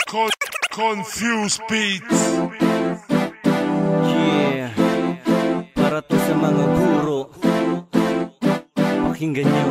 Confused Beats. Yeah, para to sa mga guro. Pakinggan nyo.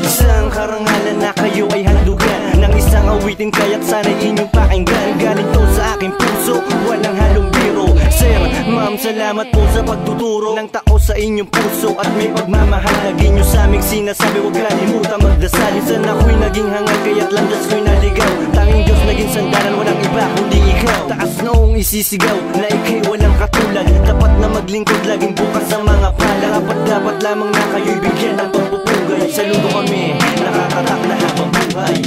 Isang karangalan na kayo ay handugan ng isang awitin, kaya't sana'y inyong pakinggan. Galing to sa aking puso, walang halong biro. Sir, ma'am, salamat po sa pagtuturo ng tao sa inyong puso at may pagmamahal. Lagi nyo sa aming sinasabi, huwag kalimutan magdasal. Minsan ako'y naging hangal, kaya't landas ko'y naligaw. Tanging Diyos naging sandalan, walang iba kundi ikaw. Taas noong isisigaw na ika'y walang katulad. Dapat na maglingkod, laging bukas ang mga pala. Dapat lamang na kayo'y bigyan ng pagpupugay. Saludo kami, nakakatak na habang buhay.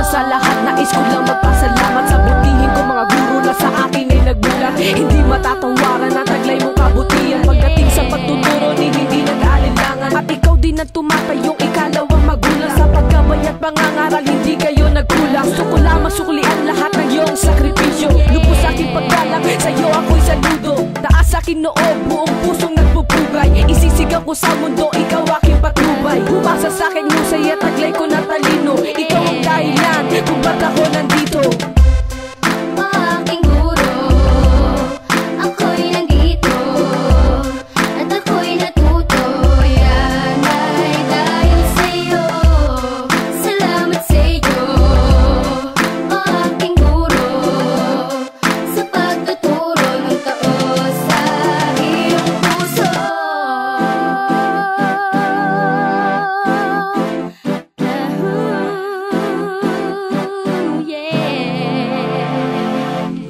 Sa lahat, nais ko lang magpasalamat sa butihin ko mga guro na sa akin ay nagbulat. Hindi matatawaran ang taglay mong kabutihan pagdating sa pagtuturo ni hindi nag-aalinlangan. At ikaw din ang tumatayong ikalawang magulang sa pagkabay at pangangaral, hindi kayo nagkulang. Gusto ko lang masuklian lahat ng iyong sakripisyo. Lubos sa aking paggalang, sa'yo ako'y saludo. Taas sa aking noo, buong pusong nagpupugay. Isisigaw ko sa mundo, ikaw aking patnubay. Bumasa sa aking husay at taglay ko na talino. Ikaw ang dahilan kung ba't ako nandito. Aking guro, ako'y nandito at ako'y natuto. Yan ay dahil sa'yo. Salamat sa'yo, aking guro, sa pagtuturo ng tao sa iyong puso.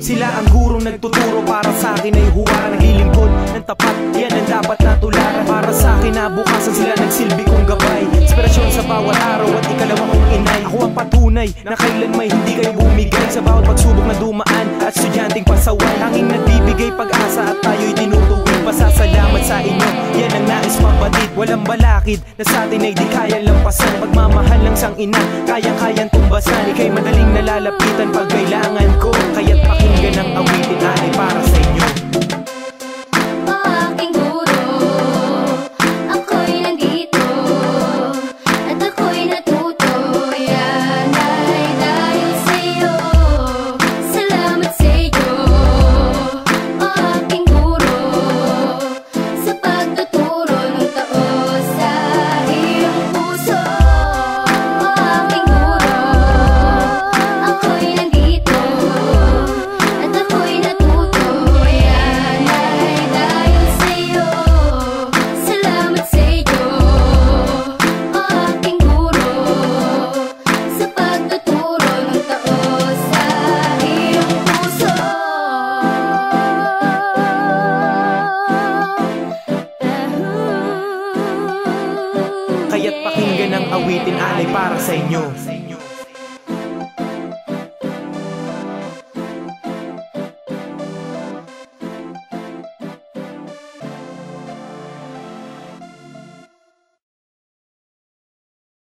Sila ang gurong nagtuturo para sa akin ay huwaran. Naglilingkod ng tapat, yan ang dapat na tularan. Para sa akin nabukasan sila nagsilbi kong gabay. Inspirasyon sa bawat araw at ikalawa kong inay. Ako ang patunay na kailan may hindi kayo bumigay sa bawat pagsubok na dumaan at estudyanteng pasaway. Tanging nagbibigay pag-asa at tayo'y tinutuwid. Pasasalamat sa inyo, yan ang nais mabatid. Walang balakid na sa atin ay di kaya lampasan. Pagmamahal ng sang ina, kayang-kayang tumbasan. Ika'y madaling nalalapitan pag kailangan ko, kaya't pakinggan ang awitin ay para sa inyo. Aking guro, ako'y nandito at ako'y natuto. Yan ay dahil sa'yo. Salamat sa'yo, aking guro, sa pagtuturo ng tao sa iyong puso. Aking guro, ako'y nandito at ako'y natuto. Yan ay dahil sa'yo. Salamat sa'yo, aking guro, sa pagtuturo ng tao sa iyong puso. Kaya't pakinggan ang awitin alay para sa inyo.